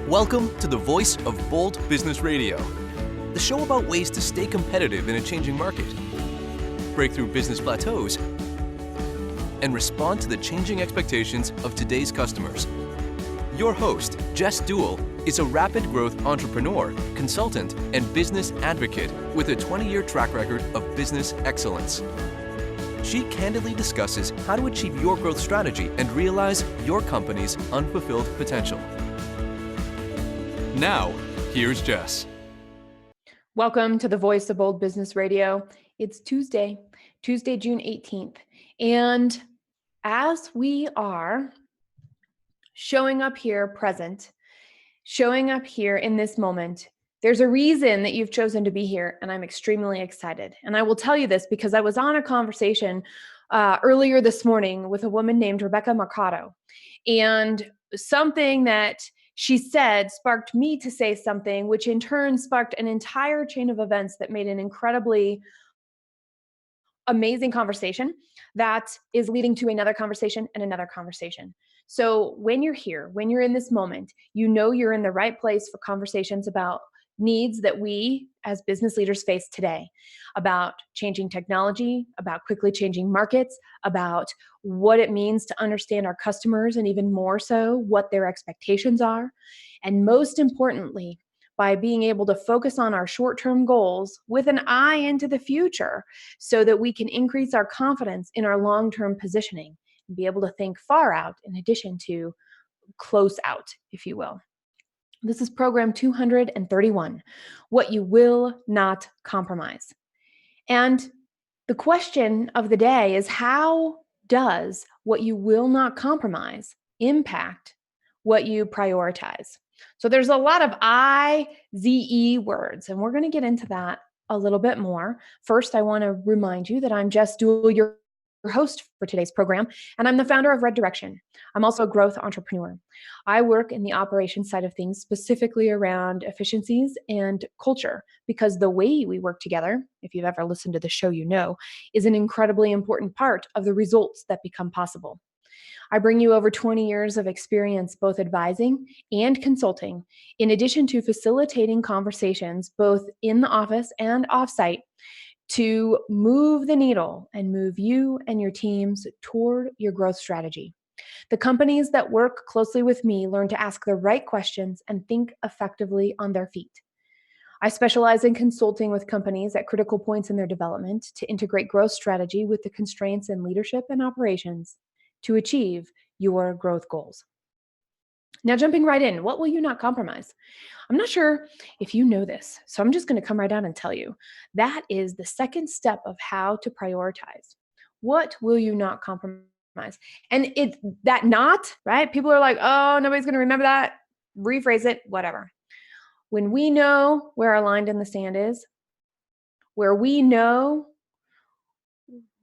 Welcome to the Voice of Bold Business Radio, the show about ways to stay competitive in a changing market, break through business plateaus, and respond to the changing expectations of today's customers. Your host, Jess Dewell, is a rapid growth entrepreneur, consultant, and business advocate with a 20-year track record of business excellence. She candidly discusses how to achieve your growth strategy and realize your company's unfulfilled potential. Now, here's Jess. Welcome to the Voice of Bold Business Radio. It's Tuesday, June 18th. And as we are showing up here present, showing up here in this moment, there's a reason that you've chosen to be here, and I'm extremely excited. And I will tell you this because I was on a conversation earlier this morning with a woman named Rebecca Mercado, and something that she said sparked me to say something, which in turn sparked an entire chain of events that made an incredibly amazing conversation that is leading to another conversation and another conversation. So when you're here, when you're in this moment, you know you're in the right place for conversations about needs that we as business leaders face today, about changing technology, about quickly changing markets, about what it means to understand our customers, and even more so, what their expectations are. And most importantly, by being able to focus on our short-term goals with an eye into the future so that we can increase our confidence in our long-term positioning and be able to think far out in addition to close out, if you will. This is program 231, What You Will Not Compromise. And the question of the day is, how does what you will not compromise impact what you prioritize? So there's a lot of IZE words, and we're going to get into that a little bit more. First, I want to remind you that I'm Jess Dewell, your host for today's program, and I'm the founder of Red Direction. I'm also a growth entrepreneur. I work in the operations side of things, specifically around efficiencies and culture, because the way we work together, if you've ever listened to the show, you know, is an incredibly important part of the results that become possible. I bring you over 20 years of experience both advising and consulting, in addition to facilitating conversations both in the office and offsite to move the needle and move you and your teams toward your growth strategy. The companies that work closely with me learn to ask the right questions and think effectively on their feet. I specialize in consulting with companies at critical points in their development to integrate growth strategy with the constraints in leadership and operations to achieve your growth goals. Now, jumping right in, what will you not compromise? I'm not sure if you know this, so I'm just going to come right down and tell you. That is the second step of how to prioritize. What will you not compromise? And it's that not, right? People are like, oh, nobody's going to remember that. Rephrase it, whatever. When we know where our line in the sand is, where we know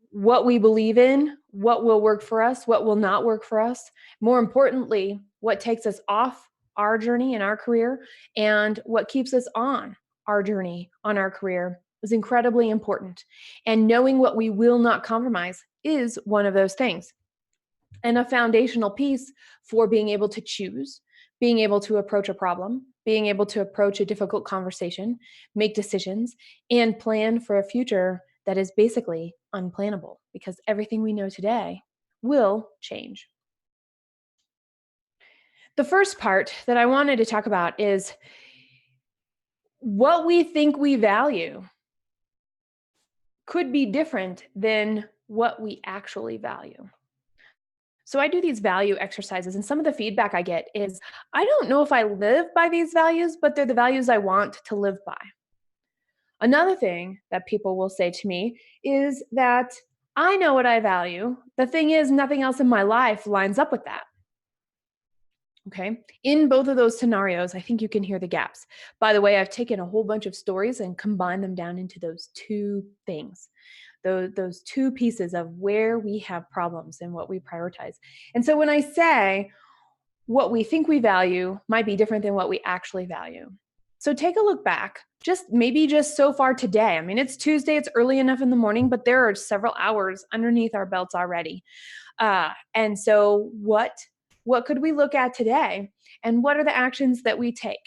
what we believe in, what will work for us, what will not work for us, more importantly, what takes us off our journey in our career and what keeps us on our journey on our career is incredibly important. And knowing what we will not compromise is one of those things. And a foundational piece for being able to choose, being able to approach a problem, being able to approach a difficult conversation, make decisions, and plan for a future that is basically unplannable, because everything we know today will change. The first part that I wanted to talk about is what we think we value could be different than what we actually value. So I do these value exercises, and some of the feedback I get is, I don't know if I live by these values, but they're the values I want to live by. Another thing that people will say to me is that I know what I value. The thing is, nothing else in my life lines up with that. Okay. In both of those scenarios, I think you can hear the gaps. By the way, I've taken a whole bunch of stories and combined them down into those two things, those two pieces of where we have problems and what we prioritize. And so when I say what we think we value might be different than what we actually value. So take a look back, just so far today. I mean, it's Tuesday, it's early enough in the morning, but there are several hours underneath our belts already. And so what could we look at today And what are the actions that we take?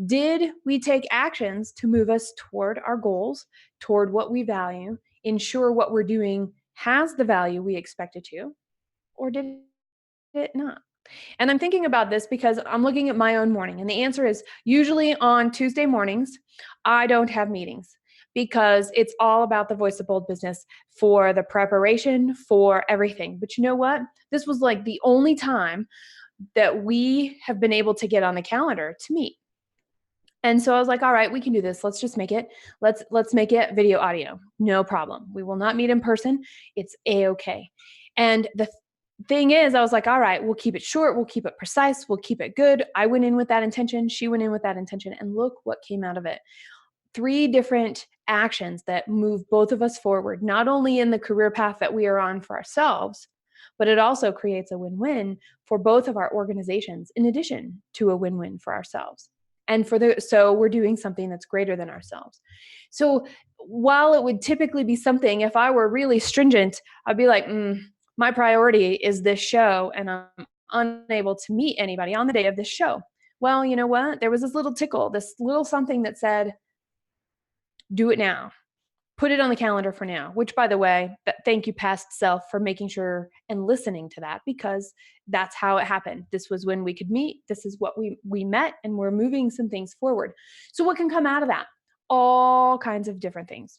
Did we take actions to move us toward our goals, toward what we value, ensure what we're doing has the value we expect it to, or did it not? And I'm thinking about this because I'm looking at my own morning. And the answer is usually on Tuesday mornings, I don't have meetings because it's all about the Voice of Bold Business for the preparation for everything. But you know what? This was like the only time that we have been able to get on the calendar to meet. And so I was like, all right, we can do this. Let's just make it. Let's make it video audio. No problem. We will not meet in person. It's a-okay. And the thing is, I was like, all right, we'll keep it short. We'll keep it precise. We'll keep it good. I went in with that intention. She went in with that intention. And look what came out of it. 3 different actions that move both of us forward, not only in the career path that we are on for ourselves, but it also creates a win-win for both of our organizations, in addition to a win-win for ourselves. And so we're doing something that's greater than ourselves. So while it would typically be something, if I were really stringent, I'd be like, my priority is this show, and I'm unable to meet anybody on the day of this show. Well, you know what? There was this little tickle, this little something that said, do it now. Put it on the calendar for now, which, by the way, thank you, past self, for making sure and listening to that, because that's how it happened. This was when we could meet. This is what we met, and we're moving some things forward. So what can come out of that? All kinds of different things.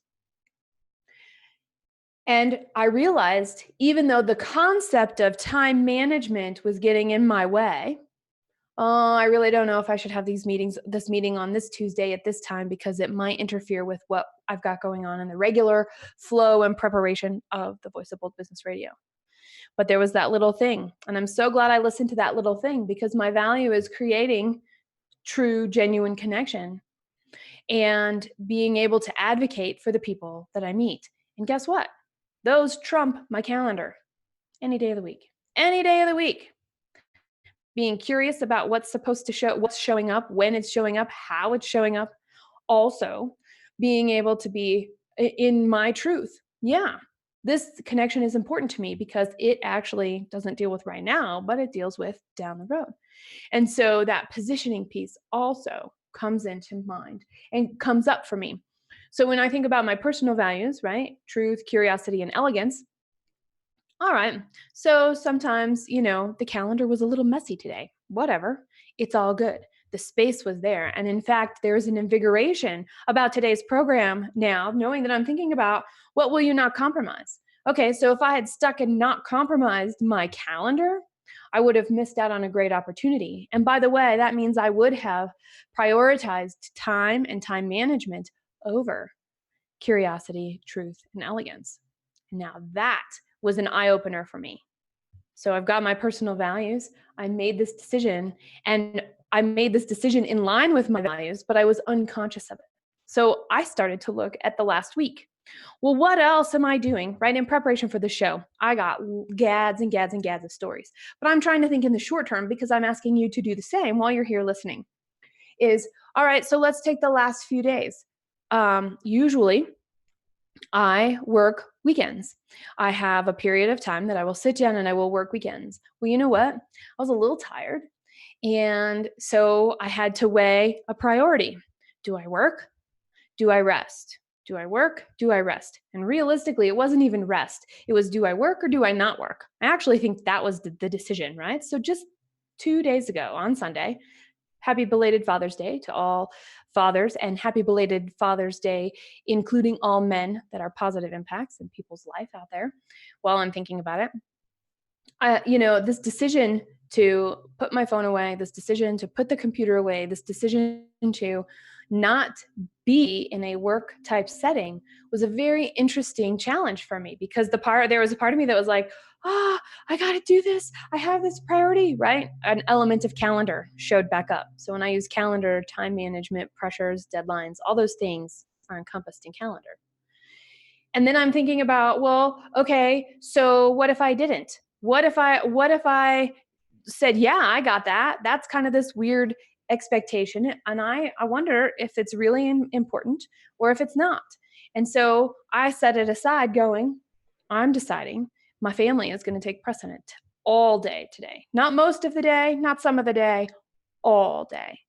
And I realized, even though the concept of time management was getting in my way, I really don't know if I should have this meeting on this Tuesday at this time, because it might interfere with what I've got going on in the regular flow and preparation of the Voice of Bold Business Radio. But there was that little thing. And I'm so glad I listened to that little thing, because my value is creating true, genuine connection and being able to advocate for the people that I meet. And guess what? Those trump my calendar any day of the week. Any day of the week. Being curious about what's showing up, when it's showing up, how it's showing up. Also, being able to be in my truth. Yeah, this connection is important to me because it actually doesn't deal with right now, but it deals with down the road. And so that positioning piece also comes into mind and comes up for me. So when I think about my personal values, right? Truth, curiosity, and elegance. All right. So sometimes, the calendar was a little messy today. Whatever. It's all good. The space was there. And in fact, there's an invigoration about today's program now, knowing that I'm thinking about what will you not compromise? Okay. So if I had stuck and not compromised my calendar, I would have missed out on a great opportunity. And by the way, that means I would have prioritized time and time management over curiosity, truth, and elegance. Now that was an eye-opener for me. So I've got my personal values. I made this decision, and I made this decision in line with my values, but I was unconscious of it. So I started to look at the last week. Well, what else am I doing, right? In preparation for the show, I got gads and gads and gads of stories, but I'm trying to think in the short term, because I'm asking you to do the same while you're here listening. All right, so let's take the last few days. Usually I work weekends. I have a period of time that I will sit down and I will work weekends. Well, you know what? I was a little tired. And so I had to weigh a priority. Do I work? Do I rest? Do I work? Do I rest? And realistically, it wasn't even rest. It was, do I work or do I not work? I actually think that was the decision, right? So just 2 days ago on Sunday, happy belated Father's Day to all fathers, and happy belated Father's Day, including all men that are positive impacts in people's life out there, while I'm thinking about it. This decision to put my phone away, this decision to put the computer away, this decision to not be in a work type setting was a very interesting challenge for me, because there was a part of me that was like, I got to do this. I have this priority, right? An element of calendar showed back up. So when I use calendar, time management, pressures, deadlines, all those things are encompassed in calendar. And then I'm thinking about, well, okay, so what if I didn't? What if I said, yeah, I got that? That's kind of this weird expectation. And I wonder if it's really important or if it's not. And so I set it aside, going, I'm deciding my family is going to take precedent all day today. Not most of the day, not some of the day, all day.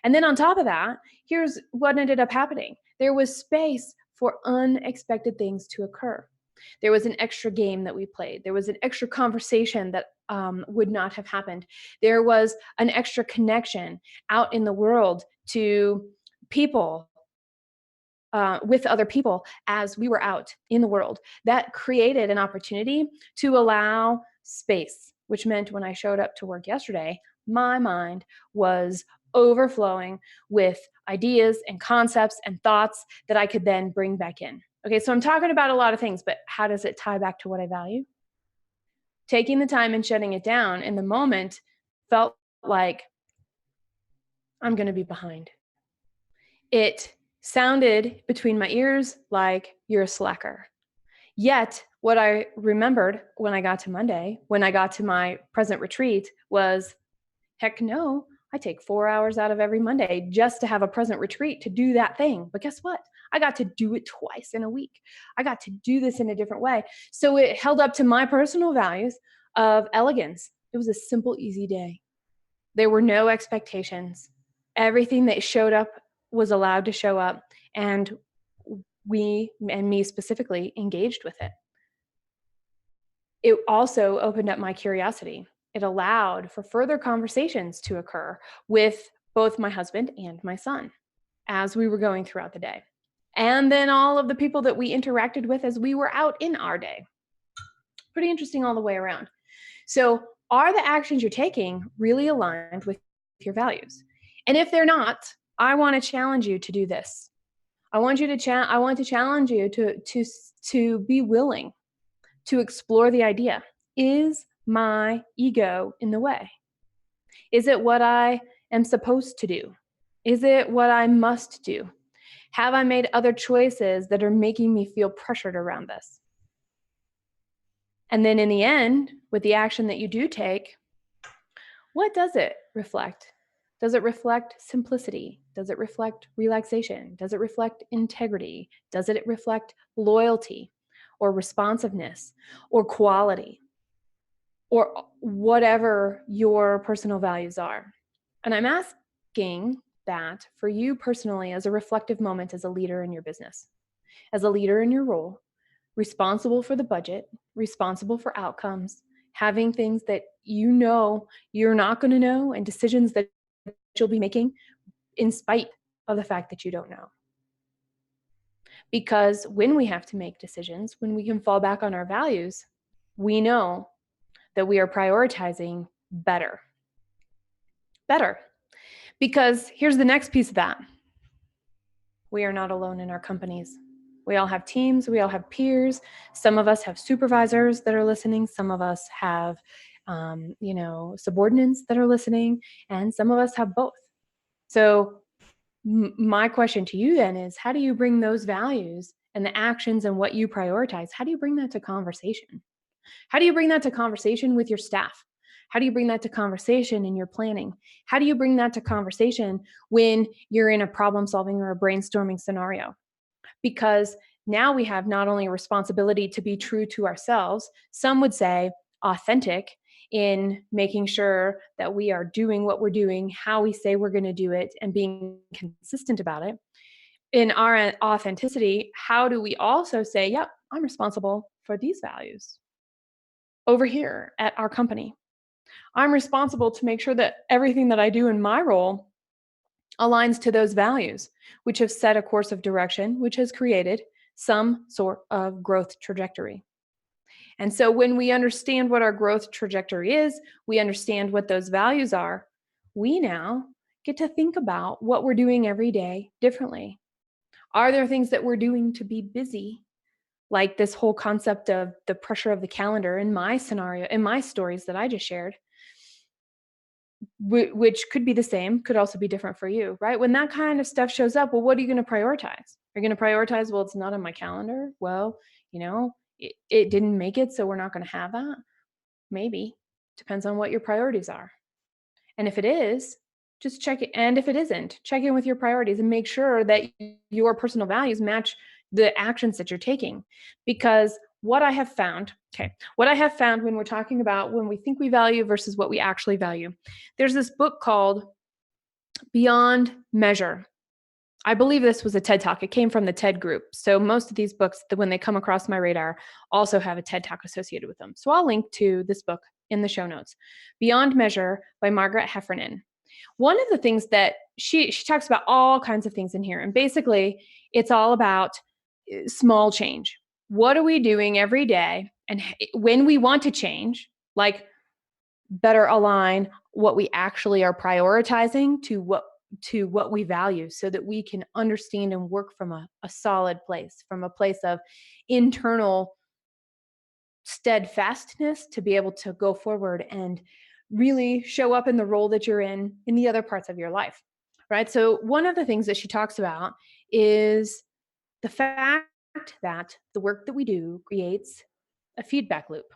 And then on top of that, here's what ended up happening. There was space for unexpected things to occur. There was an extra game that we played. There was an extra conversation that would not have happened. There was an extra connection out in the world to people, with other people as we were out in the world. That created an opportunity to allow space, which meant when I showed up to work yesterday, my mind was overflowing with ideas and concepts and thoughts that I could then bring back in. Okay, so I'm talking about a lot of things, but how does it tie back to what I value? Taking the time and shutting it down in the moment felt like I'm going to be behind. It sounded between my ears like you're a slacker. Yet, what I remembered when I got to Monday, when I got to my present retreat, was heck no, I take 4 hours out of every Monday just to have a present retreat to do that thing. But guess what? I got to do it twice in a week. I got to do this in a different way. So it held up to my personal values of elegance. It was a simple, easy day. There were no expectations. Everything that showed up was allowed to show up, and we, and me specifically, engaged with it. It also opened up my curiosity. It allowed for further conversations to occur with both my husband and my son as we were going throughout the day. And then all of the people that we interacted with as we were out in our day. Pretty interesting all the way around. So, are the actions you're taking really aligned with your values? And if they're not, I want to challenge you to do this. I want to challenge you to be willing to explore the idea. Is my ego in the way? Is it what I am supposed to do? Is it what I must do? Have I made other choices that are making me feel pressured around this? And then in the end, with the action that you do take, what does it reflect? Does it reflect simplicity? Does it reflect relaxation? Does it reflect integrity? Does it reflect loyalty or responsiveness or quality or whatever your personal values are? And I'm asking that for you personally as a reflective moment as a leader in your business, as a leader in your role, responsible for the budget, responsible for outcomes, having things that you know you're not going to know, and decisions that you'll be making in spite of the fact that you don't know. Because when we have to make decisions, when we can fall back on our values, we know that we are prioritizing better. Better. Because here's the next piece of that. We are not alone in our companies. We all have teams, we all have peers. Some of us have supervisors that are listening. Some of us have, subordinates that are listening, and some of us have both. So my question to you then is, how do you bring those values and the actions and what you prioritize? How do you bring that to conversation? How do you bring that to conversation with your staff? How do you bring that to conversation in your planning? How do you bring that to conversation when you're in a problem solving or a brainstorming scenario? Because now we have not only a responsibility to be true to ourselves, some would say authentic in making sure that we are doing what we're doing, how we say we're going to do it, and being consistent about it. In our authenticity, how do we also say, yep, I'm responsible for these values over here at our company? I'm responsible to make sure that everything that I do in my role aligns to those values, which have set a course of direction, which has created some sort of growth trajectory. And so when we understand what our growth trajectory is, we understand what those values are, we now get to think about what we're doing every day differently. Are there things that we're doing to be busy? Like this whole concept of the pressure of the calendar in my scenario, in my stories that I just shared, which could be the same, could also be different for you, right? When that kind of stuff shows up, well, what are you going to prioritize? You're going to prioritize, well, it's not on my calendar. Well, it didn't make it, so we're not going to have that. Maybe. Depends on what your priorities are. And if it is, just check it. And if it isn't, check in with your priorities and make sure that your personal values match the actions that you're taking. Because what I have found when we're talking about when we think we value versus what we actually value, there's this book called Beyond measure. I believe this was a TED Talk. It came from the TED group. So most of these books, when they come across my radar, also have a TED Talk associated with them. So I'll link to this book in the show notes. Beyond Measure by Margaret Heffernan. One of the things that she talks about all kinds of things in here. And basically, it's all about small change. What are we doing every day? And when we want to change, like better align what we actually are prioritizing to what we value, so that we can understand and work from a solid place, from a place of internal steadfastness, to be able to go forward and really show up in the role that you're in the other parts of your life, right? So one of the things that she talks about is the fact that the work that we do creates a feedback loop.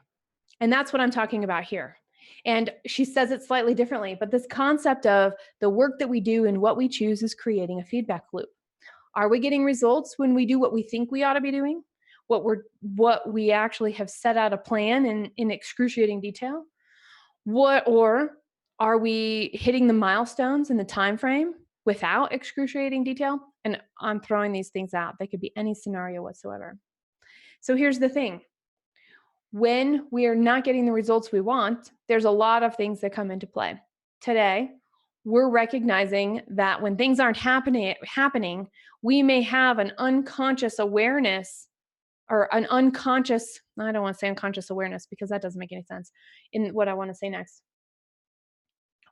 And that's what I'm talking about here. And she says it slightly differently, but this concept of the work that we do and what we choose is creating a feedback loop. Are we getting results when we do what we think we ought to be doing? What we actually have set out a plan in excruciating detail? Or are we hitting the milestones in the time frame without excruciating detail? And I'm throwing these things out. They could be any scenario whatsoever. So here's the thing. When we are not getting the results we want, there's a lot of things that come into play. Today, we're recognizing that when things aren't happening, we may have an unconscious awareness, or an unconscious, I don't want to say unconscious awareness because that doesn't make any sense in what I want to say next.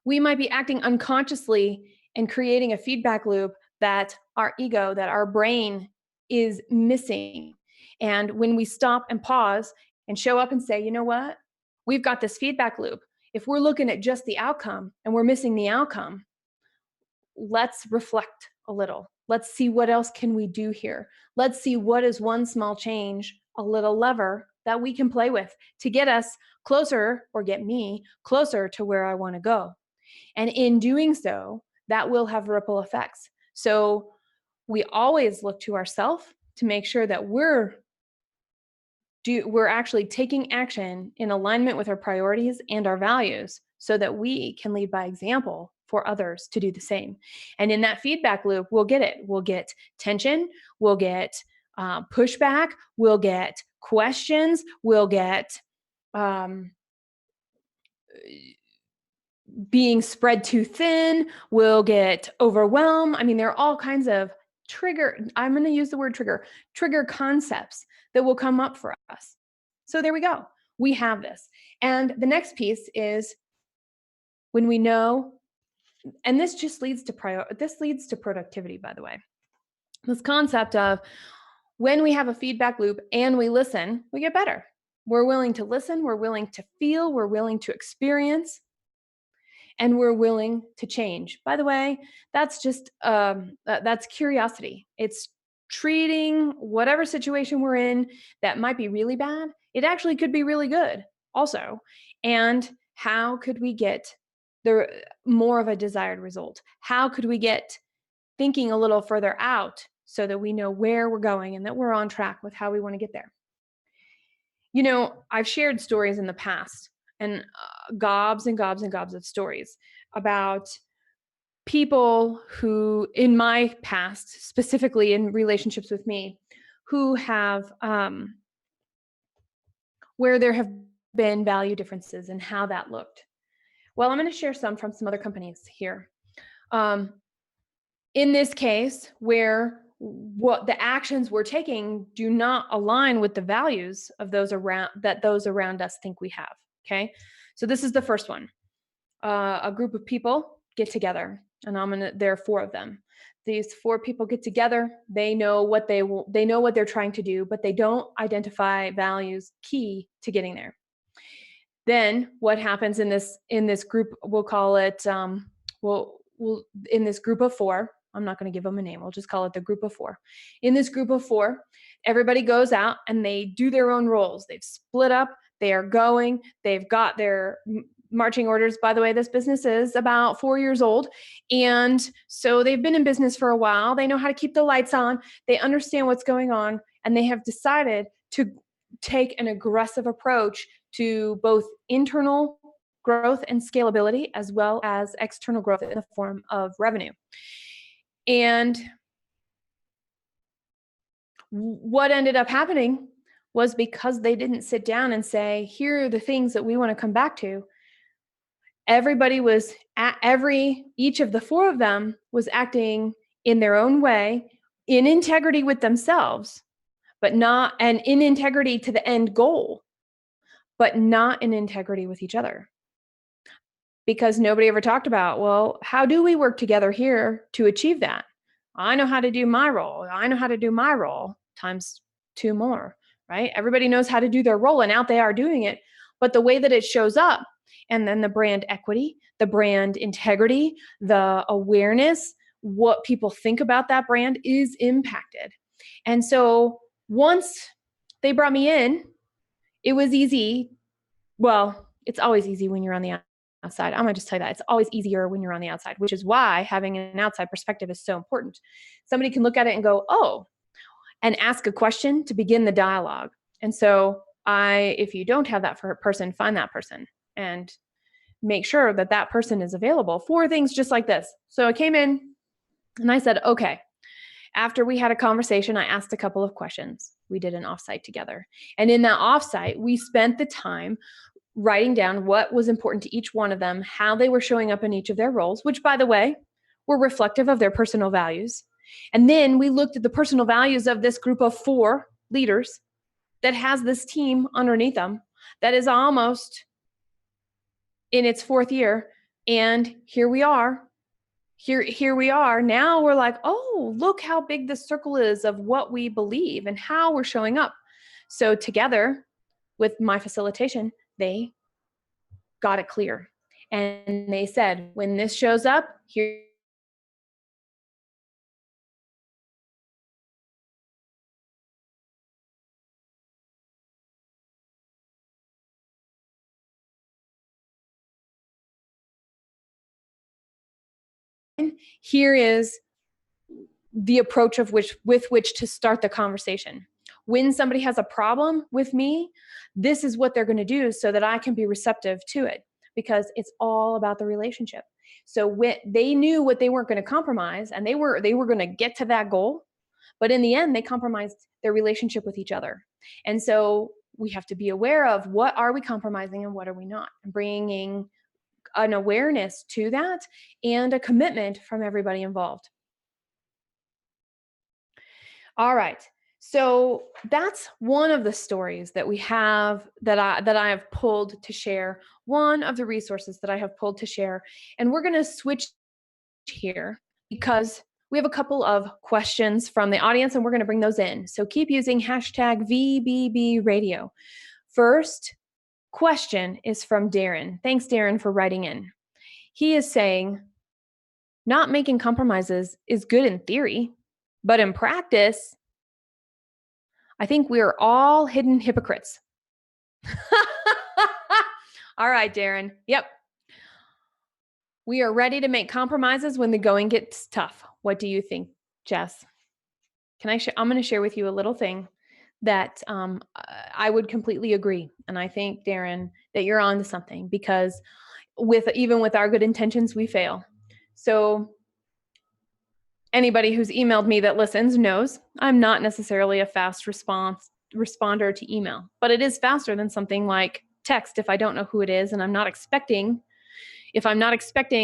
We might be acting unconsciously and creating a feedback loop that our ego, that our brain is missing. And when we stop and pause and show up and say, you know what? We've got this feedback loop. If we're looking at just the outcome and we're missing the outcome, let's reflect a little. Let's see what else can we do here. Let's see what is one small change, a little lever that we can play with to get us closer, or get me closer to where I want to go. And in doing so, that will have ripple effects. So we always look to ourselves to make sure that we're actually taking action in alignment with our priorities and our values, so that we can lead by example for others to do the same. And in that feedback loop, we'll get it. We'll get tension, we'll get pushback, we'll get questions, we'll get being spread too thin, we'll get overwhelmed. I mean, there are all kinds of I'm going to use the word trigger concepts that will come up for us. So there we go. We have this. And the next piece is when we know, and this just leads to this leads to productivity, by the way. This concept of when we have a feedback loop and we listen, we get better. We're willing to listen, we're willing to feel, we're willing to experience, and we're willing to change. By the way, that's just that's curiosity. It's treating whatever situation we're in that might be really bad, it actually could be really good also. And how could we get the more of a desired result? How could we get thinking a little further out so that we know where we're going and that we're on track with how we want to get there? You know, I've shared stories in the past, and gobs and gobs and gobs of stories about people who, in my past, specifically in relationships with me, who have, where there have been value differences and how that looked. Well, I'm going to share some from some other companies here. In this case, where what the actions we're taking do not align with the values of those around us think we have. Okay, so this is the first one. A group of people get together, and there are four of them. These four people get together. They know what they know what they're trying to do, but they don't identify values key to getting there. Then what happens in this group? We'll call it we'll in this group of four. I'm not going to give them a name. We'll just call it the group of four. In this group of four, everybody goes out and they do their own roles. They've split up. They are going. They've got their marching orders. By the way, this business is about 4 years old. And so they've been in business for a while. They know how to keep the lights on. They understand what's going on. And they have decided to take an aggressive approach to both internal growth and scalability, as well as external growth in the form of revenue. And what ended up happening was, because they didn't sit down and say, here are the things that we want to come back to, everybody was each of the four of them was acting in their own way, in integrity with themselves, but not, and in integrity to the end goal, but not in integrity with each other. Because nobody ever talked about, well, how do we work together here to achieve that? I know how to do my role. I know how to do my role times two more, right? Everybody knows how to do their role, and out they are doing it. But the way that it shows up, and then the brand equity, the brand integrity, the awareness, what people think about that brand is impacted. And so once they brought me in, it was easy. Well, it's always easy when you're on the outside. I'm going to just tell you that it's always easier when you're on the outside, which is why having an outside perspective is so important. Somebody can look at it and go, oh, and ask a question to begin the dialogue. And so if you don't have that for a person, find that person and make sure that that person is available for things just like this. So I came in and I said, okay, after we had a conversation, I asked a couple of questions. We did an offsite together. And in that offsite, we spent the time writing down what was important to each one of them, how they were showing up in each of their roles, which, by the way, were reflective of their personal values. And then we looked at the personal values of this group of 4 leaders that has this team underneath them that is almost in its 4th year. And here we are. Here we are. Now we're like, oh, look how big the circle is of what we believe and how we're showing up. So together with my facilitation, they got it clear. And they said, when this shows up, here here is the approach with which to start the conversation. When somebody has a problem with me, this is what they're going to do so that I can be receptive to it, because it's all about the relationship. So when they knew what they weren't going to compromise, and they were going to get to that goal, but in the end they compromised their relationship with each other. And so we have to be aware of what are we compromising and what are we not, and bringing an awareness to that and a commitment from everybody involved. All right. So that's one of the stories that we have that I have pulled to share, one of the resources that I have pulled to share. And we're going to switch here because we have a couple of questions from the audience and we're going to bring those in. So keep using hashtag VBB radio. First question is from Darren. Thanks, Darren, for writing in. He is saying, not making compromises is good in theory, but in practice, I think we are all hidden hypocrites. All right, Darren. Yep. We are ready to make compromises when the going gets tough. What do you think, Jess? I'm going to share with you a little thing that I would completely agree. And I think, Darren, that you're on to something, because even with our good intentions, we fail. So anybody who's emailed me that listens knows I'm not necessarily a fast responder to email, but it is faster than something like text if I don't know who it is and I'm not expecting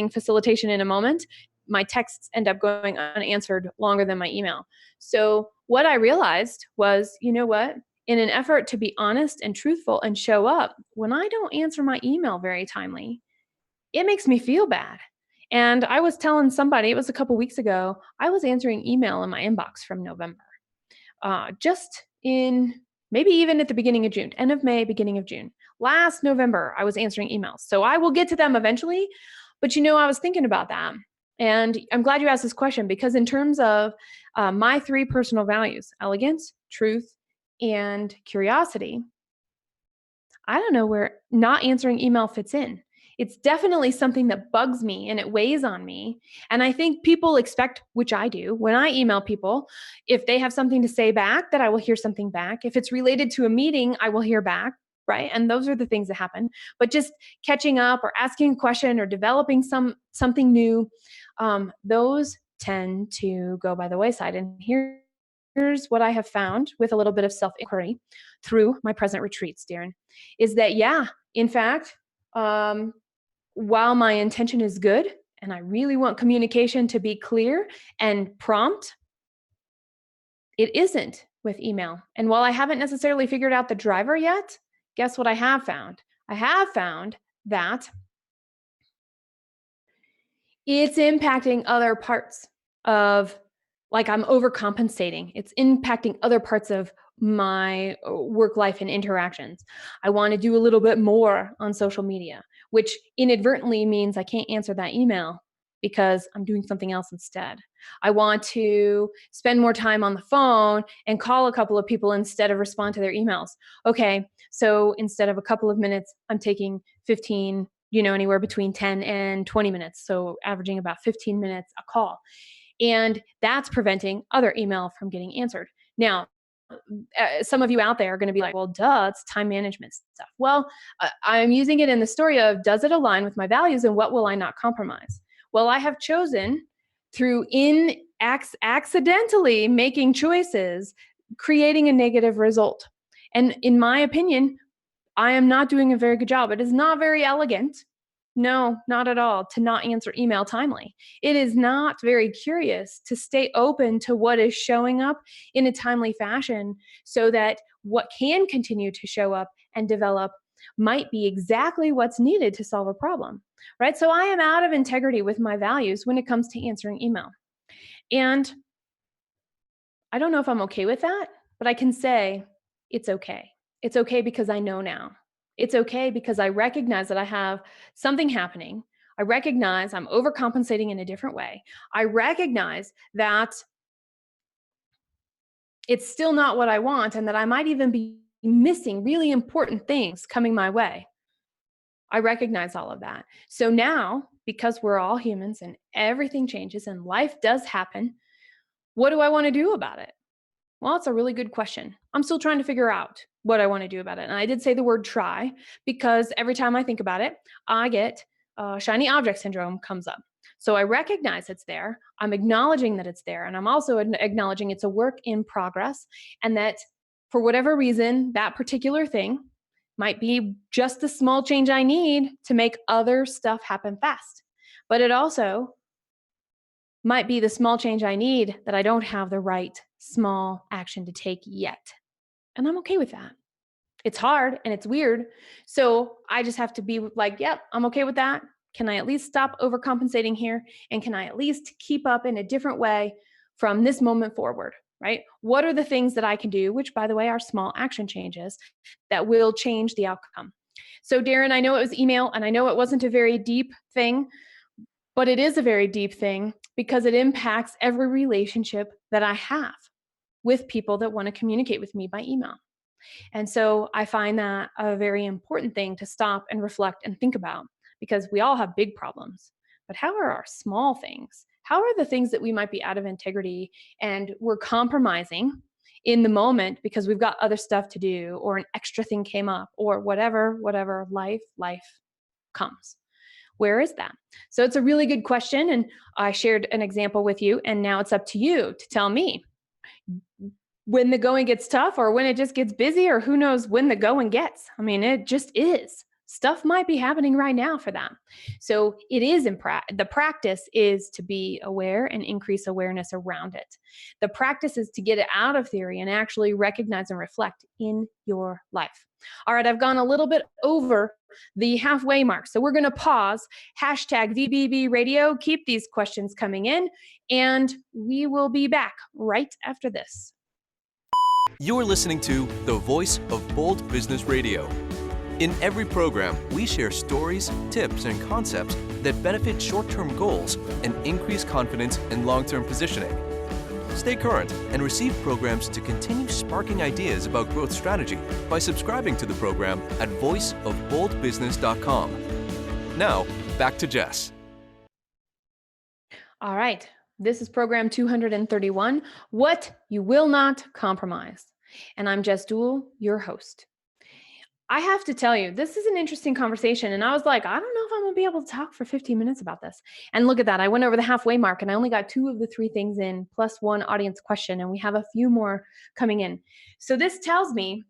facilitation in a moment. My texts end up going unanswered longer than my email. So what I realized was, you know what? In an effort to be honest and truthful and show up, when I don't answer my email very timely, it makes me feel bad. And I was telling somebody, it was a couple weeks ago, I was answering email in my inbox from November. Just in maybe even at the beginning of June, end of May, beginning of June. Last November, I was answering emails. So I will get to them eventually. But I was thinking about that. And I'm glad you asked this question, because in terms of my 3 personal values, elegance, truth, and curiosity, I don't know where not answering email fits in. It's definitely something that bugs me and it weighs on me. And I think people expect, which I do, when I email people, if they have something to say back, that I will hear something back. If it's related to a meeting, I will hear back. right? And those are the things that happen. But just catching up or asking a question or developing something new, those tend to go by the wayside. And here's what I have found with a little bit of self-inquiry through my present retreats, Darren, is that, yeah, in fact, while my intention is good and I really want communication to be clear and prompt, it isn't with email. And while I haven't necessarily figured out the driver yet, guess what I have found? I have found that it's impacting other parts of, like, I'm overcompensating. It's impacting other parts of my work life and interactions. I want to do a little bit more on social media, which inadvertently means I can't answer that email because I'm doing something else instead. I want to spend more time on the phone and call a couple of people instead of respond to their emails. Okay, so instead of a couple of minutes, I'm taking 15, anywhere between 10 and 20 minutes. So averaging about 15 minutes a call. And that's preventing other email from getting answered. Now, some of you out there are going to be like, well, duh, it's time management stuff. Well, I'm using it in the story of, does it align with my values and what will I not compromise? Well, I have chosen through accidentally making choices, creating a negative result. And in my opinion, I am not doing a very good job. It is not very elegant. No, not at all, to not answer email timely. It is not very curious to stay open to what is showing up in a timely fashion so that what can continue to show up and develop might be exactly what's needed to solve a problem, right? So I am out of integrity with my values when it comes to answering email. And I don't know if I'm okay with that, but I can say it's okay. It's okay because I know now. It's okay because I recognize that I have something happening. I recognize I'm overcompensating in a different way. I recognize that it's still not what I want and that I might even be missing really important things coming my way. I recognize all of that. So now, because we're all humans and everything changes and life does happen, what do I want to do about it? Well, it's a really good question. I'm still trying to figure out what I want to do about it. And I did say the word try because every time I think about it, I get shiny object syndrome comes up. So I recognize it's there. I'm acknowledging that it's there. And I'm also acknowledging it's a work in progress and that for whatever reason, that particular thing might be just the small change I need to make other stuff happen fast. But it also might be the small change I need that I don't have the right small action to take yet. And I'm okay with that. It's hard and it's weird. So I just have to be like, yep, I'm okay with that. Can I at least stop overcompensating here? And can I at least keep up in a different way from this moment forward? Right? What are the things that I can do, which by the way are small action changes that will change the outcome? So, Darren, I know it was email and I know it wasn't a very deep thing, but it is a very deep thing because it impacts every relationship that I have with people that want to communicate with me by email. And so I find that a very important thing to stop and reflect and think about because we all have big problems. But how are our small things? How are the things that we might be out of integrity and we're compromising in the moment because we've got other stuff to do or an extra thing came up or whatever life comes? Where is that? So it's a really good question. And I shared an example with you. And now it's up to you to tell me when the going gets tough or when it just gets busy or who knows when the going gets. I mean, it just is. Stuff might be happening right now for that. So it is the practice is to be aware and increase awareness around it. The practice is to get it out of theory and actually recognize and reflect in your life. All right, I've gone a little bit over the halfway mark. So we're going to pause. #VBB radio. Keep these questions coming in and we will be back right after this. You're listening to the voice of Bold Business Radio. In every program, we share stories, tips, and concepts that benefit short-term goals and increase confidence in long-term positioning. Stay current and receive programs to continue sparking ideas about growth strategy by subscribing to the program at voiceofboldbusiness.com. Now, back to Jess. All right. This is program 231, What You Will Not Compromise. And I'm Jess Dewell, your host. I have to tell you, this is an interesting conversation. And I was like, I don't know if I'm going to be able to talk for 15 minutes about this. And look at that. I went over the halfway mark and I only got two of the three things in, plus one audience question. And we have a few more coming in. So this tells me,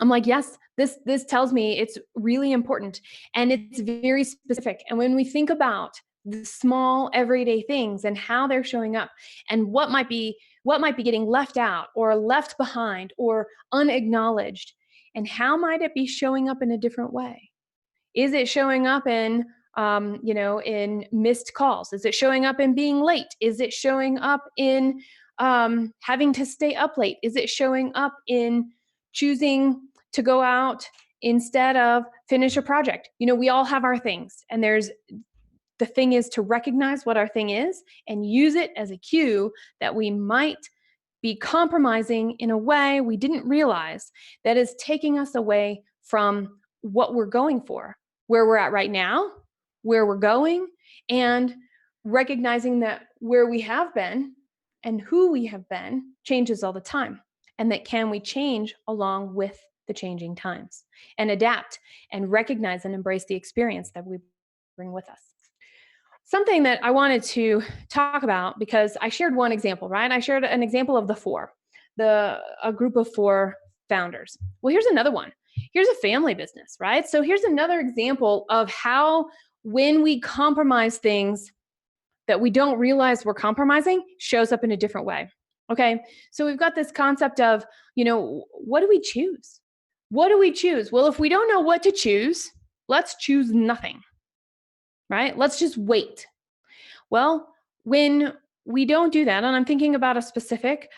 I'm like, yes, this tells me it's really important and it's very specific. And when we think about the small everyday things and how they're showing up and what might be getting left out or left behind or unacknowledged, and how might it be showing up in a different way? Is it showing up in in missed calls? Is it showing up in being late? Is it showing up in having to stay up late? Is it showing up in choosing to go out instead of finish a project? We all have our things, and the thing is to recognize what our thing is and use it as a cue that we might be compromising in a way we didn't realize that is taking us away from what we're going for, where we're at right now, where we're going, and recognizing that where we have been and who we have been changes all the time. And that can we change along with the changing times and adapt and recognize and embrace the experience that we bring with us. Something that I wanted to talk about, because I shared one example, right? I shared an example of the four, a group of four founders. Well, here's another one. Here's a family business, right? So here's another example of how when we compromise things that we don't realize we're compromising shows up in a different way. Okay. So we've got this concept of, what do we choose? What do we choose? Well, if we don't know what to choose, let's choose nothing, right? Let's just wait. Well, when we don't do that, and I'm thinking about a specific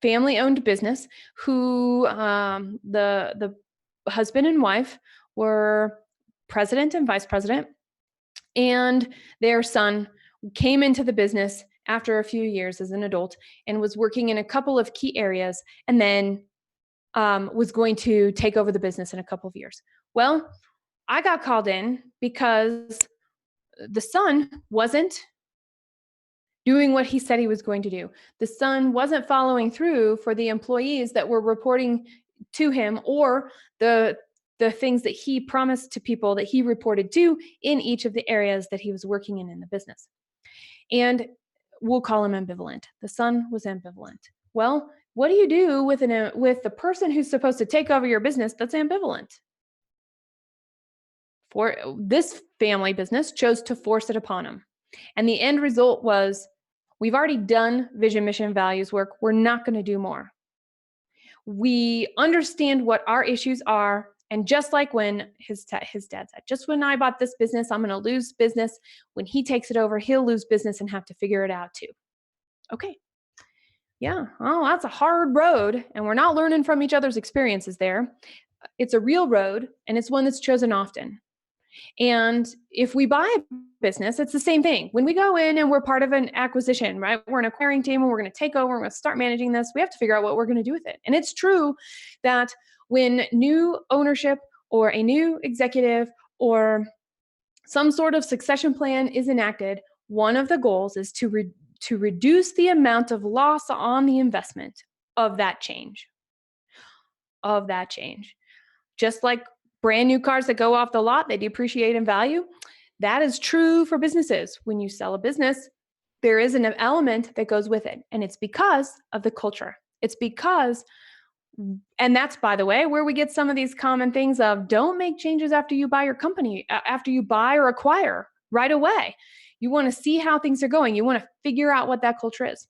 family-owned business who the husband and wife were president and vice president, and their son came into the business after a few years as an adult and was working in a couple of key areas, and then was going to take over the business in a couple of years. Well, I got called in because the son wasn't doing what he said he was going to do. The son wasn't following through for the employees that were reporting to him, or the things that he promised to people that he reported to in each of the areas that he was working in the business. And we'll call him ambivalent. The son was ambivalent. Well, what do you do with the person who's supposed to take over your business that's ambivalent? For this family business chose to force it upon him. And the end result was, we've already done vision, mission, values work. We're not going to do more. We understand what our issues are. And just like when his dad said, just when I bought this business, I'm going to lose business. When he takes it over, he'll lose business and have to figure it out too. Okay. Yeah. Oh, that's a hard road. And we're not learning from each other's experiences there. It's a real road, and it's one that's chosen often. And if we buy a business, it's the same thing. When we go in and we're part of an acquisition, right? We're an acquiring team and we're going to take over, we're going to start managing this. We have to figure out what we're going to do with it. And it's true that when new ownership or a new executive or some sort of succession plan is enacted, one of the goals is to reduce the amount of loss on the investment of that change. Just like brand new cars that go off the lot, they depreciate in value. That is true for businesses. When you sell a business, there is an element that goes with it. And it's because of the culture. And that's, by the way, where we get some of these common things of, don't make changes after you buy your company, after you buy or acquire right away. You want to see how things are going. You want to figure out what that culture is.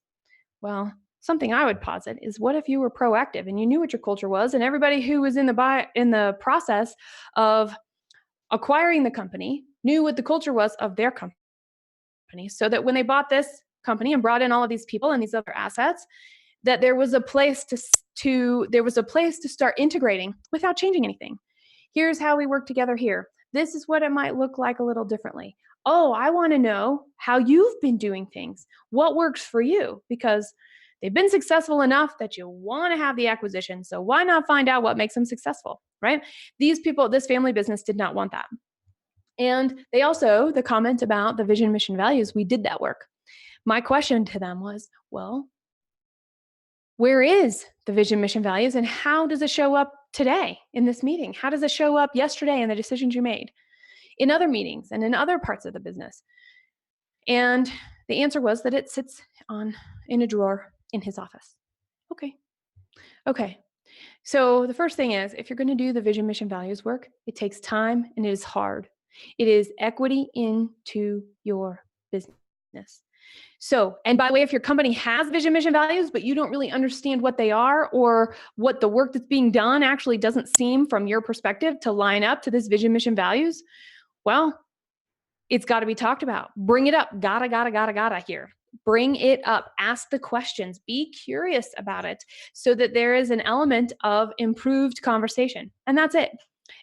Well, something I would posit is, what if you were proactive and you knew what your culture was, and everybody who was in the process of acquiring the company knew what the culture was of their company, so that when they bought this company and brought in all of these people and these other assets, that there was a place to start integrating without changing anything. Here's how we work together here. This is what it might look like a little differently. Oh, I want to know how you've been doing things. What works for you? Because they've been successful enough that you want to have the acquisition. So why not find out what makes them successful, right? These people, this family business did not want that. And they also, the comment about the vision, mission, values, we did that work. My question to them was, well, Where is the vision, mission, values, and how does it show up today in this meeting? How does it show up yesterday in the decisions you made, in other meetings, and in other parts of the business? And the answer was that it sits in a drawer in his office. Okay. Okay. So the first thing is, if you're going to do the vision, mission, values work, it takes time and it is hard. It is equity into your business. So, and by the way, if your company has vision, mission, values, but you don't really understand what they are, or what the work that's being done actually doesn't seem from your perspective to line up to this vision, mission, values, well, it's got to be talked about. Bring it up. Gotta here. Bring it up. Ask the questions. Be curious about it so that there is an element of improved conversation. And that's it.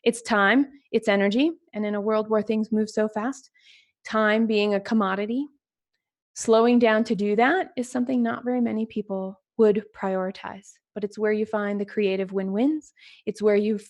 It's time, it's energy. And in a world where things move so fast, time being a commodity, slowing down to do that is something not very many people would prioritize. But it's where you find the creative win-wins. It's where you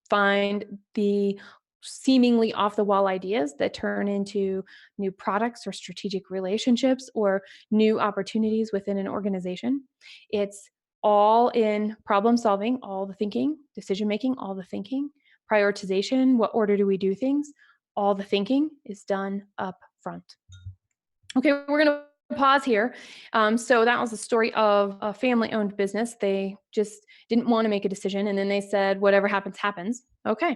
find the seemingly off the wall ideas that turn into new products or strategic relationships or new opportunities within an organization. It's all in problem solving, all the thinking, decision making, all the thinking, prioritization, what order do we do things? All the thinking is done up front. Okay, we're going to pause here. So that was the story of a family-owned business. They just didn't want to make a decision, and then they said, whatever happens, happens. Okay.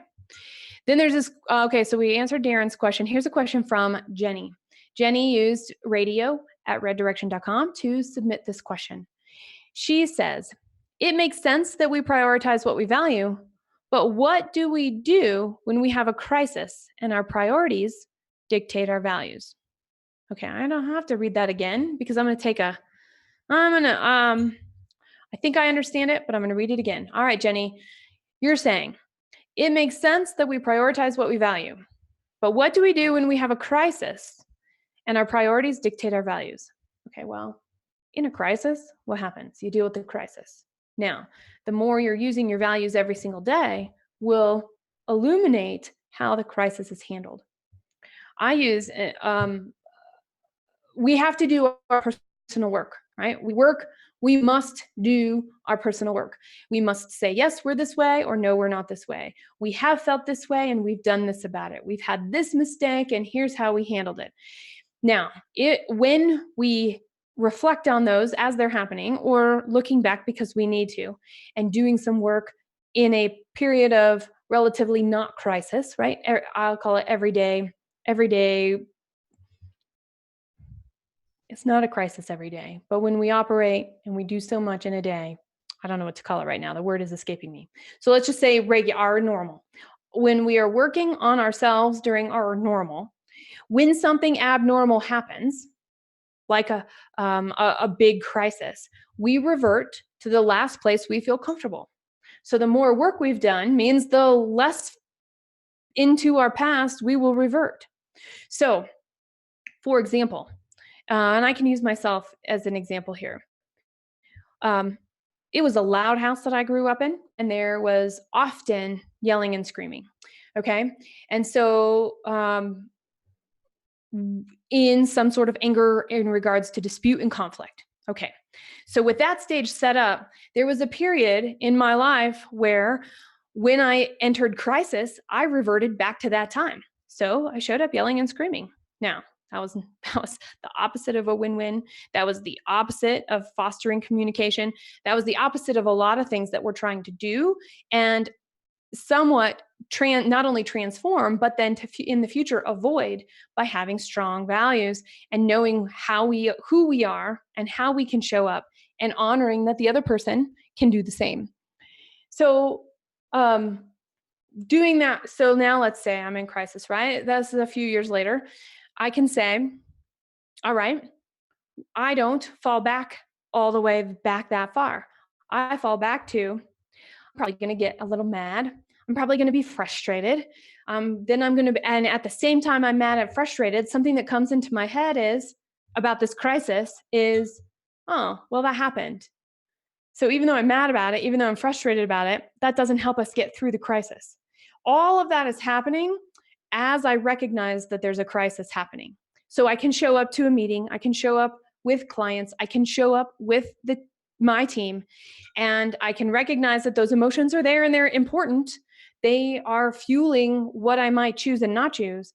Then there's this, okay, so we answered Darren's question. Here's a question from Jenny. Jenny used radio@reddirection.com to submit this question. She says, it makes sense that we prioritize what we value, but what do we do when we have a crisis and our priorities dictate our values? Okay, I don't have to read that again because I think I understand it, but I'm going to read it again. All right, Jenny, you're saying, it makes sense that we prioritize what we value. But what do we do when we have a crisis and our priorities dictate our values? Okay, well, in a crisis, what happens? You deal with the crisis. Now, the more you're using your values every single day will illuminate how the crisis is handled. We have to do our personal work, right? We must do our personal work. We must say, yes, we're this way, or no, we're not this way. We have felt this way and we've done this about it. We've had this mistake and here's how we handled it. Now, when we reflect on those as they're happening, or looking back because we need to, and doing some work in a period of relatively not crisis, right? I'll call it everyday. It's not a crisis every day, but when we operate and we do so much in a day, I don't know what to call it right now. The word is escaping me. So let's just say our normal. When we are working on ourselves during our normal, when something abnormal happens, like a big crisis, we revert to the last place we feel comfortable. So the more work we've done means the less into our past we will revert. So, for example, and I can use myself as an example here. It was a loud house that I grew up in, and there was often yelling and screaming. Okay. And so, in some sort of anger in regards to dispute and conflict. Okay. So, with that stage set up, there was a period in my life where when I entered crisis, I reverted back to that time. So, I showed up yelling and screaming. Now, that was the opposite of a win-win. That was the opposite of fostering communication. That was the opposite of a lot of things that we're trying to do, and somewhat not only transform, but then in the future avoid by having strong values and knowing who we are and how we can show up, and honoring that the other person can do the same. So, doing that. So now let's say I'm in crisis, right? That's a few years later. I can say, all right, I don't fall back all the way back that far. I fall back to, I'm probably going to get a little mad. I'm probably going to be frustrated. Then I'm going to, and at the same time I'm mad and frustrated, something that comes into my head is about this crisis is, oh, well, that happened. So even though I'm mad about it, even though I'm frustrated about it, that doesn't help us get through the crisis. All of that is happening as I recognize that there's a crisis happening. So I can show up to a meeting, I can show up with clients, I can show up with the my team, and I can recognize that those emotions are there and they're important. They are fueling what I might choose and not choose,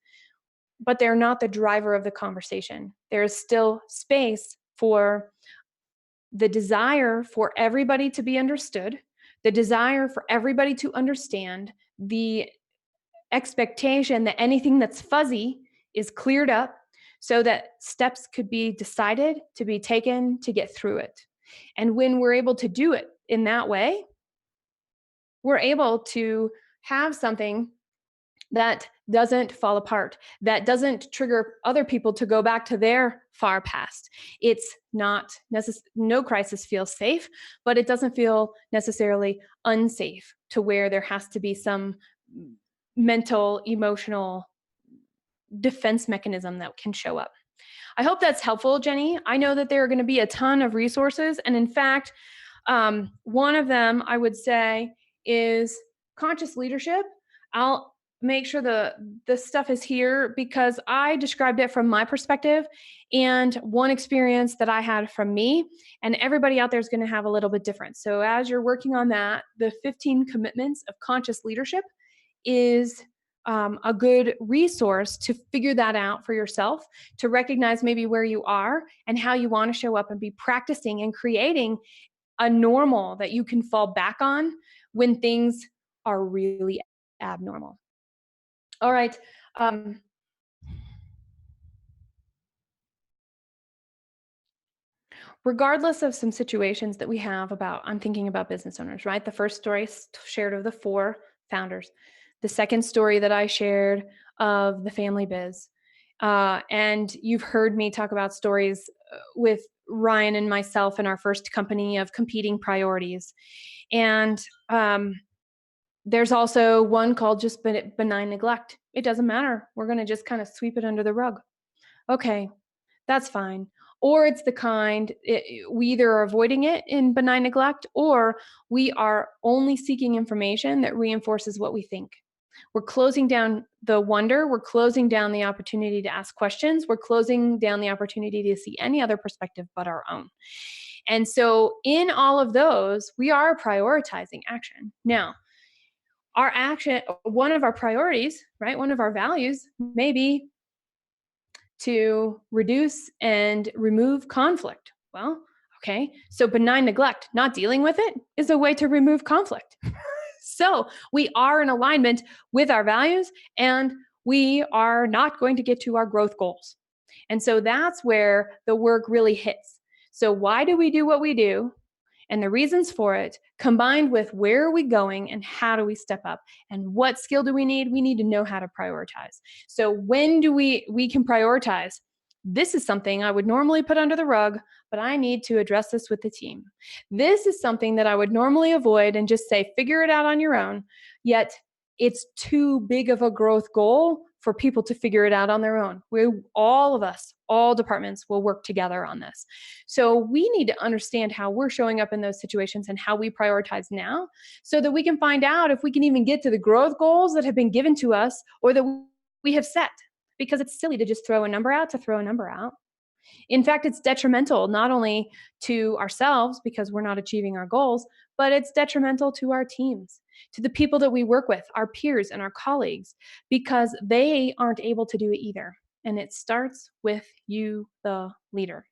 but they're not the driver of the conversation. There's still space for the desire for everybody to be understood, the desire for everybody to understand, the expectation that anything that's fuzzy is cleared up so that steps could be decided to be taken to get through it. And when we're able to do it in that way, we're able to have something that doesn't fall apart, that doesn't trigger other people to go back to their far past. It's not no crisis feels safe, but it doesn't feel necessarily unsafe to where there has to be some mental, emotional defense mechanism that can show up. I hope that's helpful, Jenny. I know that there are going to be a ton of resources. And in fact, one of them I would say is conscious leadership. I'll make sure the stuff is here because I described it from my perspective and one experience that I had from me, and everybody out there is going to have a little bit different. So as you're working on that, the 15 commitments of conscious leadership is a good resource to figure that out for yourself, to recognize maybe where you are and how you want to show up and be practicing and creating a normal that you can fall back on when things are really abnormal. All right. Regardless of some situations that we have about, I'm thinking about business owners, right? The first story shared of the 4 founders, the second story that I shared of the family biz. And you've heard me talk about stories with Ryan and myself in our first company of competing priorities. And there's also one called just benign neglect. It doesn't matter. We're going to just kind of sweep it under the rug. Okay, that's fine. Or it's the kind, we either are avoiding it in benign neglect or we are only seeking information that reinforces what we think. We're closing down the wonder. We're closing down the opportunity to ask questions. We're closing down the opportunity to see any other perspective but our own. And so in all of those, we are prioritizing action. Now, our action, one of our priorities, right? One of our values may be to reduce and remove conflict. Well, okay, so benign neglect, not dealing with it, is a way to remove conflict. So we are in alignment with our values and we are not going to get to our growth goals. And so that's where the work really hits. So, why do we do what we do? And the reasons for it, combined with where are we going and how do we step up and what skill do we need to know how to prioritize. So when do we can prioritize? This is something I would normally put under the rug, but I need to address this with the team. This is something that I would normally avoid and just say figure it out on your own, yet it's too big of a growth goal for people to figure it out on their own. All of us, all departments will work together on this. So we need to understand how we're showing up in those situations and how we prioritize now so that we can find out if we can even get to the growth goals that have been given to us or that we have set. Because it's silly to just throw a number out to throw a number out. In fact, it's detrimental not only to ourselves because we're not achieving our goals, but it's detrimental to our teams, to the people that we work with, our peers and our colleagues, because they aren't able to do it either. And it starts with you, the leader.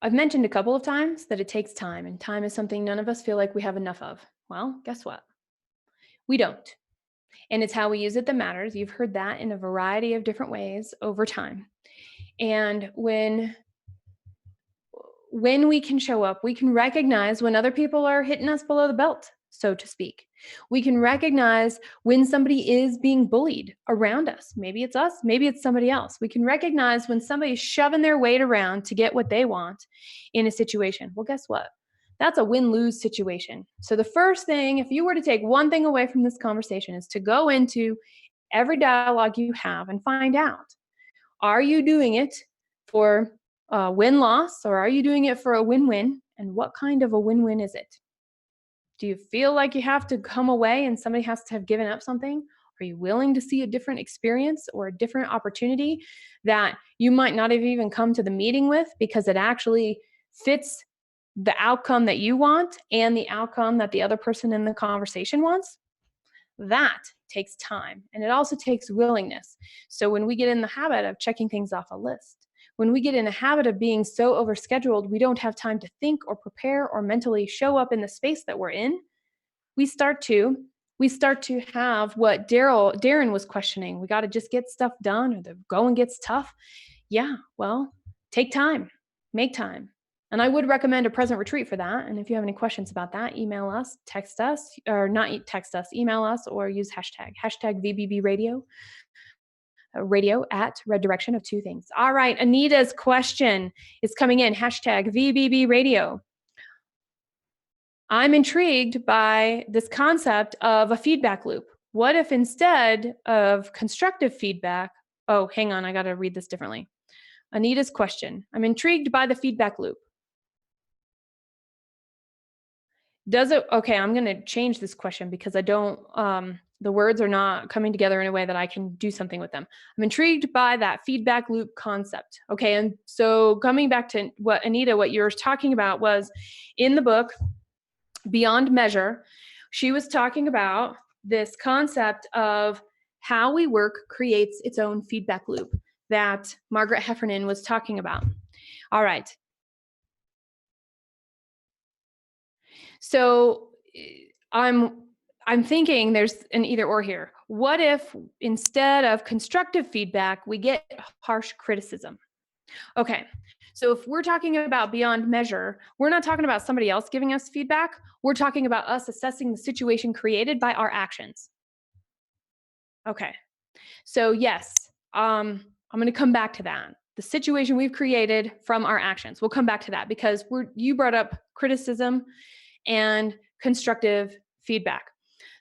I've mentioned a couple of times that it takes time, and time is something none of us feel like we have enough of. Well, guess what? We don't. And it's how we use it that matters. You've heard that in a variety of different ways over time. And when we can show up, we can recognize when other people are hitting us below the belt, so to speak. We can recognize when somebody is being bullied around us. Maybe it's us, maybe it's somebody else. We can recognize when somebody's shoving their weight around to get what they want in a situation. Well, guess what? That's a win-lose situation. So the first thing, if you were to take one thing away from this conversation, is to go into every dialogue you have and find out, are you doing it for a win-loss or are you doing it for a win-win? And what kind of a win-win is it? Do you feel like you have to come away and somebody has to have given up something? Are you willing to see a different experience or a different opportunity that you might not have even come to the meeting with because it actually fits the outcome that you want and the outcome that the other person in the conversation wants? That takes time, and it also takes willingness. So when we get in the habit of checking things off a list, when we get in a habit of being so overscheduled, we don't have time to think or prepare or mentally show up in the space that we're in, we start to we start to have what Darren was questioning. We got to just get stuff done, or the going gets tough. Yeah, well, take time, make time. And I would recommend a present retreat for that. And if you have any questions about that, email us, text us, or not text us, email us, or use hashtag VBB radio, radio at red direction of two things. All right, Anita's question is coming in, hashtag VBB radio. I'm intrigued by this concept of a feedback loop. What if instead of constructive feedback, oh, hang on, I got to read this differently. Anita's question. I'm intrigued by the feedback loop. Does it, okay, I'm going to change this question because I don't, the words are not coming together in a way that I can do something with them. I'm intrigued by that feedback loop concept. Okay, and so coming back to what Anita, what you're talking about was in the book, Beyond Measure, she was talking about this concept of how we work creates its own feedback loop that Margaret Heffernan was talking about. All right. So I'm thinking there's an either or here. What if instead of constructive feedback, we get harsh criticism? Okay. So if we're talking about beyond measure, we're not talking about somebody else giving us feedback. We're talking about us assessing the situation created by our actions. Okay. So yes, I'm going to come back to that. The situation we've created from our actions. We'll come back to that because you brought up criticism and constructive feedback.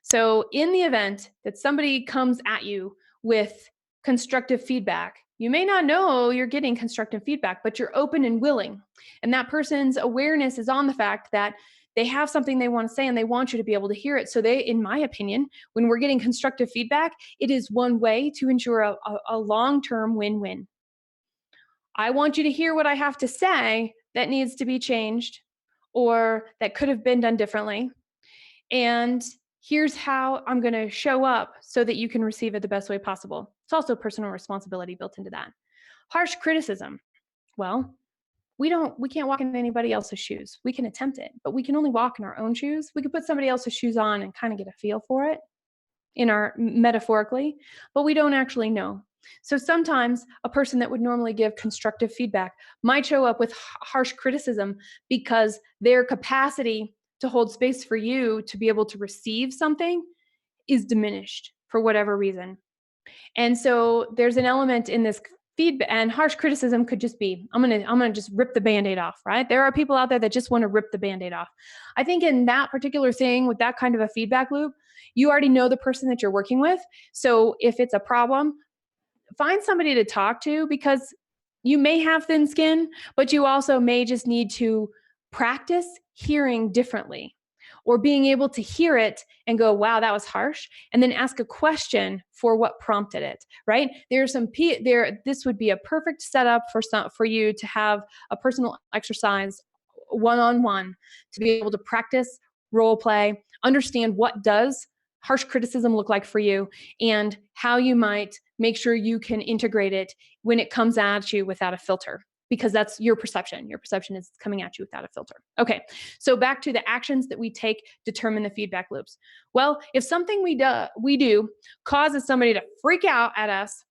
So in the event that somebody comes at you with constructive feedback, you may not know you're getting constructive feedback, but you're open and willing. And that person's awareness is on the fact that they have something they want to say and they want you to be able to hear it. So they, in my opinion, when we're getting constructive feedback, it is one way to ensure a long-term win-win. I want you to hear what I have to say that needs to be changed or that could have been done differently. And here's how I'm going to show up so that you can receive it the best way possible. It's also personal responsibility built into that. Harsh criticism. Well, we can't walk in anybody else's shoes. We can attempt it, but we can only walk in our own shoes. We could put somebody else's shoes on and kind of get a feel for it in our metaphorically, but we don't actually know. So sometimes a person that would normally give constructive feedback might show up with harsh criticism because their capacity to hold space for you to be able to receive something is diminished for whatever reason. And so there's an element in this feedback, and harsh criticism could just be, I'm gonna just rip the Band-Aid off, right? There are people out there that just want to rip the Band-Aid off. I think in that particular thing with that kind of a feedback loop, you already know the person that you're working with. So if it's a problem, find somebody to talk to because you may have thin skin, but you also may just need to practice hearing differently or being able to hear it and go, wow, that was harsh. And then ask a question for what prompted it, right? This would be a perfect setup for you to have a personal exercise one-on-one to be able to practice role play, understand what does harsh criticism look like for you and how you might make sure you can integrate it when it comes at you without a filter, because that's your perception. Your perception is coming at you without a filter. Okay, so back to the actions that we take determine the feedback loops. Well, if something we do causes somebody to freak out at us,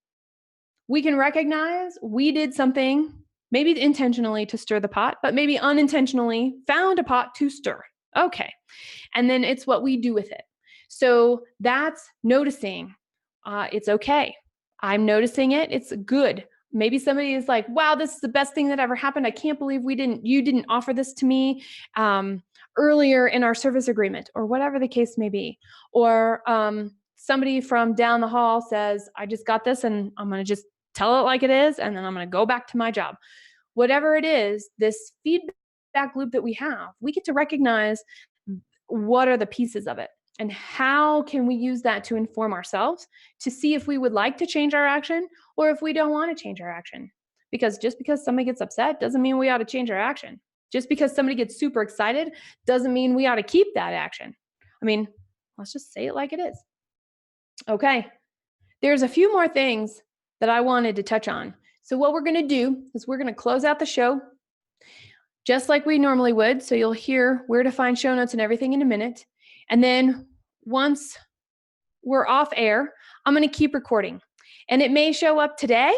we can recognize we did something, maybe intentionally to stir the pot, but maybe unintentionally found a pot to stir. Okay, and then it's what we do with it. So that's noticing. It's okay. I'm noticing it. It's good. Maybe somebody is like, wow, this is the best thing that ever happened. I can't believe you didn't offer this to me earlier in our service agreement, or whatever the case may be. Or somebody from down the hall says, I just got this and I'm going to just tell it like it is. And then I'm going to go back to my job. Whatever it is, this feedback loop that we have, we get to recognize what are the pieces of it. And how can we use that to inform ourselves to see if we would like to change our action or if we don't want to change our action? Because just because somebody gets upset doesn't mean we ought to change our action. Just because somebody gets super excited doesn't mean we ought to keep that action. I mean, let's just say it like it is. Okay, there's a few more things that I wanted to touch on. So, what we're going to do is we're going to close out the show just like we normally would. So, you'll hear where to find show notes and everything in a minute. And then once we're off air, I'm going to keep recording. And it may show up today,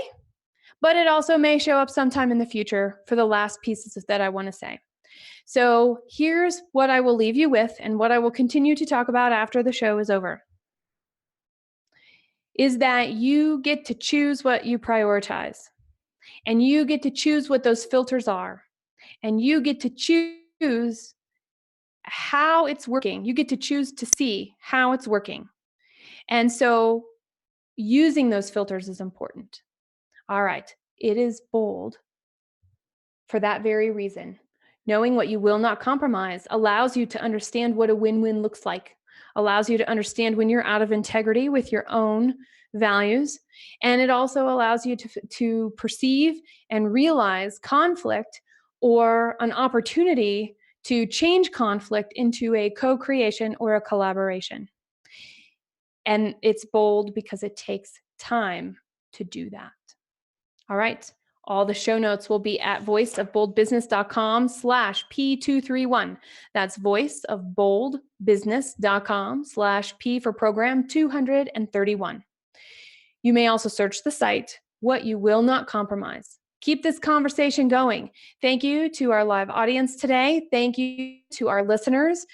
but it also may show up sometime in the future for the last pieces that I want to say. So here's what I will leave you with and what I will continue to talk about after the show is over. Is that you get to choose what you prioritize, and you get to choose what those filters are, and you get to choose how it's working. You get to choose to see how it's working. And so using those filters is important. All right, it is bold for that very reason. Knowing what you will not compromise allows you to understand what a win-win looks like, allows you to understand when you're out of integrity with your own values, and it also allows you to perceive and realize conflict or an opportunity to change conflict into a co-creation or a collaboration. And it's bold because it takes time to do that. All right. All the show notes will be at voiceofboldbusiness.com/P231. That's voiceofboldbusiness.com/P for program 231. You may also search the site, What You Will Not Compromise. Keep this conversation going. Thank you to our live audience today. Thank you to our listeners.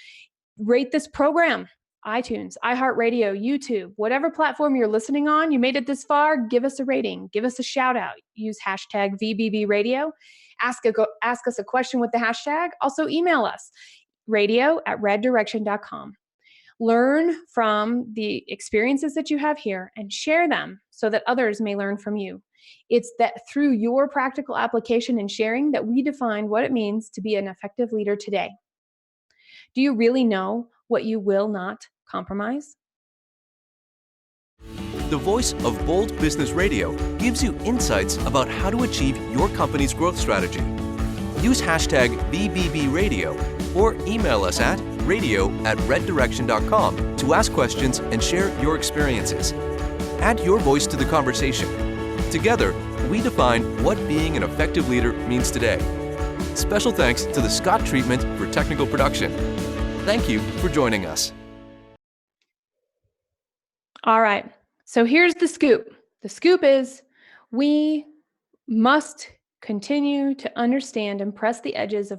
Rate this program. iTunes, iHeartRadio, YouTube, whatever platform you're listening on, you made it this far, give us a rating, give us a shout out, use hashtag VBB Radio, ask us a question with the hashtag, also email us, radio@reddirection.com. Learn from the experiences that you have here and share them so that others may learn from you. It's that through your practical application and sharing that we define what it means to be an effective leader today. Do you really know what you will not compromise? The Voice of Bold Business Radio gives you insights about how to achieve your company's growth strategy. Use hashtag BBBRadio or email us at radio@reddirection.com to ask questions and share your experiences. Add your voice to the conversation. Together, we define what being an effective leader means today. Special thanks to the Scott Treatment for technical production. Thank you for joining us. All right. So here's the scoop. The scoop is we must continue to understand and press the edges of